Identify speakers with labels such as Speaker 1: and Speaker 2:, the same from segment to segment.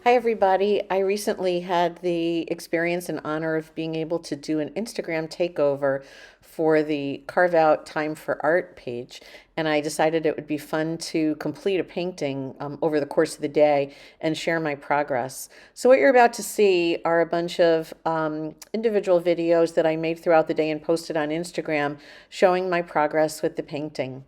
Speaker 1: Hi, everybody. I recently had the experience and honor of being able to do an Instagram takeover for the Carve Out Time for Art page. And I decided it would be fun to complete a painting over the course of the day and share my progress. So, what you're about to see are a bunch of individual videos that I made throughout the day and posted on Instagram showing my progress with the painting.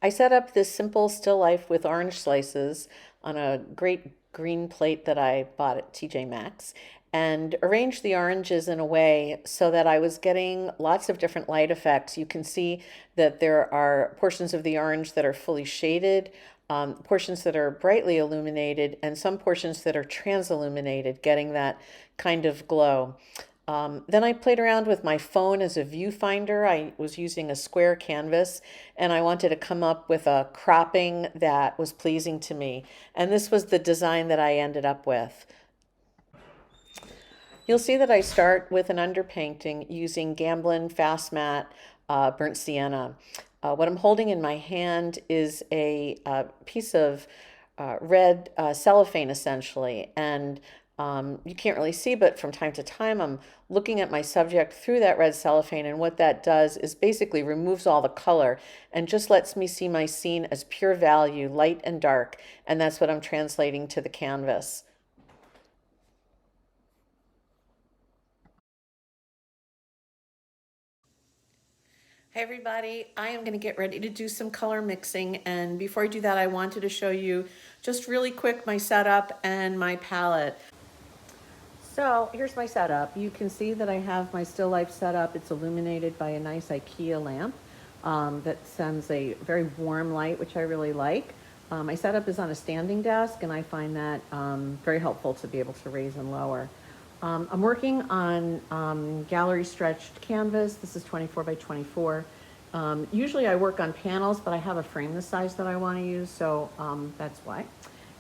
Speaker 1: I set up this simple still life with orange slices on a great green plate that I bought at TJ Maxx and arranged the oranges in a way so that I was getting lots of different light effects. You can see that there are portions of the orange that are fully shaded, portions that are brightly illuminated, and some portions that are trans-illuminated, getting that kind of glow. Then I played around with my phone as a viewfinder. I was using a square canvas and I wanted to come up with a cropping that was pleasing to me. And this was the design that I ended up with. You'll see that I start with an underpainting using Gamblin Fast Matte Burnt Sienna. What I'm holding in my hand is a piece of red cellophane essentially, and you can't really see, but from time to time I'm looking at my subject through that red cellophane, and what that does is basically removes all the color and just lets me see my scene as pure value, light and dark, and that's what I'm translating to the canvas. Hey everybody, I am going to get ready to do some color mixing, and before I do that I wanted to show you just really quick my setup and my palette. So here's my setup. You can see that I have my still life set up. It's illuminated by a nice IKEA lamp that sends a very warm light, which I really like. My setup is on a standing desk, and I find that very helpful to be able to raise and lower. I'm working on gallery stretched canvas. This is 24 by 24. Usually I work on panels, but I have a frame this size that I want to use, so that's why.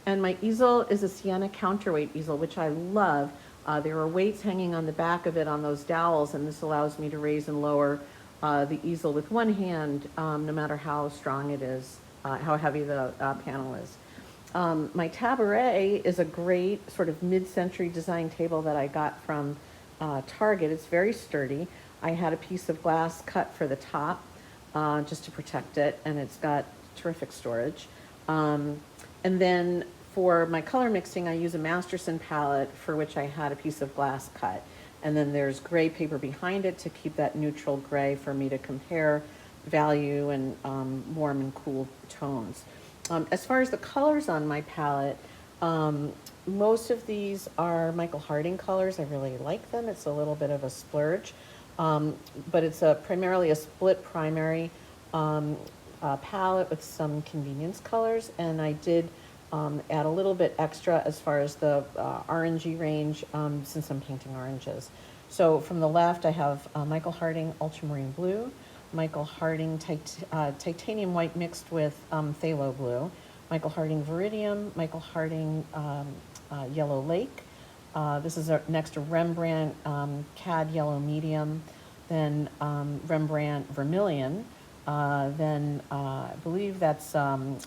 Speaker 1: And my easel is a sienna counterweight easel, which I love. There are weights hanging on the back of it on those dowels, and this allows me to raise and lower the easel with one hand, no matter how strong it is, how heavy the panel is. My Tabaret is a great sort of mid-century design table that I got from Target. It's very sturdy. I had a piece of glass cut for the top just to protect it, and it's got terrific storage. And then for my color mixing, I use a Masterson palette for which I had a piece of glass cut. And then there's gray paper behind it to keep that neutral gray for me to compare value and warm and cool tones. As far as the colors on my palette, most of these are Michael Harding colors. I really like them. It's a little bit of a splurge, but it's primarily a split primary palette with some convenience colors, and I did add a little bit extra as far as the orangey range since I'm painting oranges. So from the left, I have Michael Harding Ultramarine Blue, Michael Harding Titanium White mixed with Phthalo Blue, Michael Harding Viridium, Michael Harding Yellow Lake. This is next to Rembrandt Cad Yellow Medium, then Rembrandt Vermilion, then I believe that's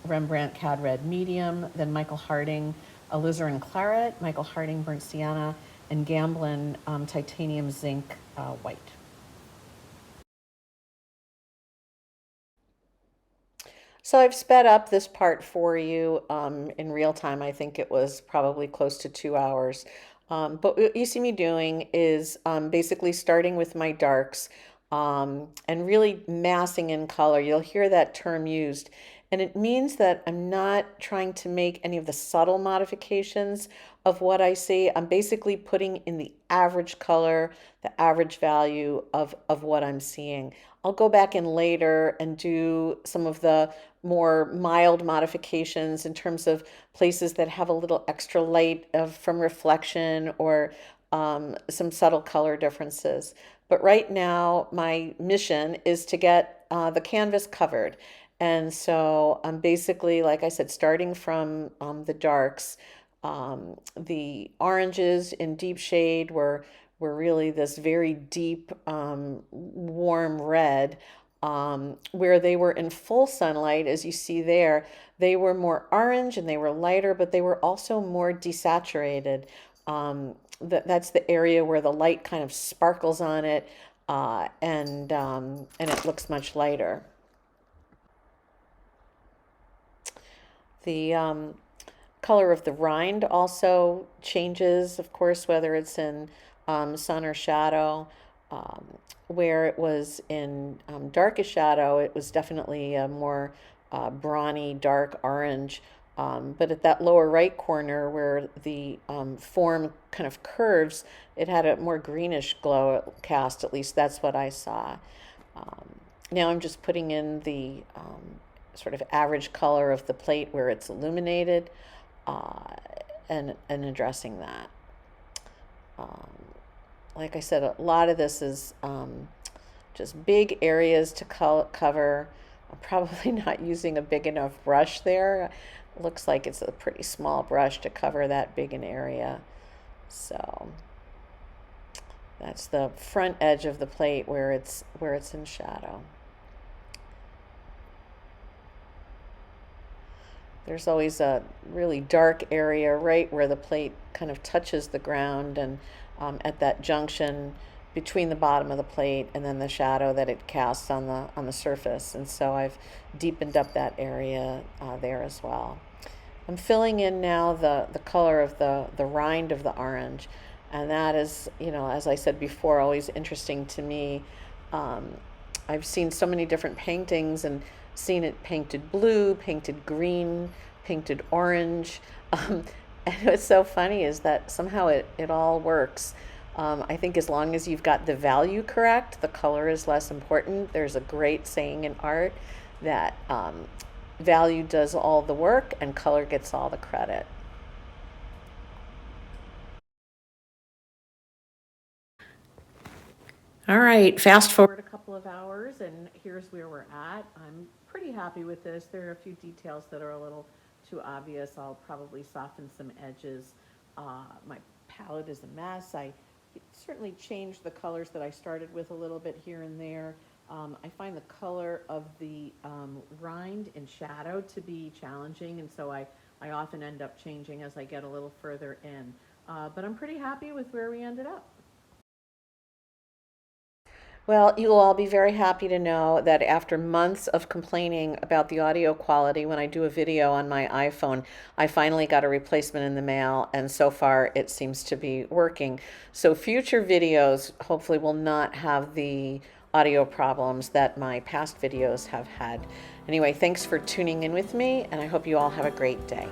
Speaker 1: Rembrandt Cad Red Medium, then Michael Harding Alizarin Claret, Michael Harding Burnt Sienna, and Gamblin Titanium Zinc White. So I've sped up this part for you in real time. I think it was probably close to 2 hours. But what you see me doing is basically starting with my darks and really massing in color. You'll hear that term used. And it means that I'm not trying to make any of the subtle modifications of what I see. I'm basically putting in the average color, the average value of what I'm seeing. I'll go back in later and do some of the more mild modifications in terms of places that have a little extra light from reflection or some subtle color differences. But right now, my mission is to get the canvas covered. And so I'm basically, like I said, starting from the darks. The oranges in deep shade were really this very deep, warm red. where they were in full sunlight, as you see there, they were more orange and they were lighter, but they were also more desaturated. That's the area where the light kind of sparkles on it, and it looks much lighter. The color of the rind also changes, of course, whether it's in sun or shadow. Where it was in darkest shadow, it was definitely a more brawny, dark orange. But at that lower right corner where the form kind of curves, it had a more greenish glow cast, at least that's what I saw. Now I'm just putting in the sort of average color of the plate where it's illuminated, and addressing that. Um, like I said, a lot of this is just big areas to cover. I'm probably not using a big enough brush there. It looks like it's a pretty small brush to cover that big an area. So that's the front edge of the plate where it's in shadow. There's always a really dark area right where the plate kind of touches the ground, and at that junction between the bottom of the plate and then the shadow that it casts on the surface. And so I've deepened up that area there as well. I'm filling in now the color of the rind of the orange, and that is, as I said before, always interesting to me. I've seen so many different paintings and seen it painted blue, painted green, painted orange. And what's so funny is that somehow it all works. I think as long as you've got the value correct, the color is less important. There's a great saying in art that value does all the work and color gets all the credit. All right, fast forward a couple of hours, and here's where we're at. I'm pretty happy with this. There are a few details that are a little too obvious. I'll probably soften some edges. My palette is a mess. I certainly changed the colors that I started with a little bit here and there. I find the color of the rind in shadow to be challenging, and so I often end up changing as I get a little further in. But I'm pretty happy with where we ended up. Well, you'll all be very happy to know that after months of complaining about the audio quality when I do a video on my iPhone, I finally got a replacement in the mail, and so far it seems to be working. So future videos hopefully will not have the audio problems that my past videos have had. Anyway, thanks for tuning in with me, and I hope you all have a great day.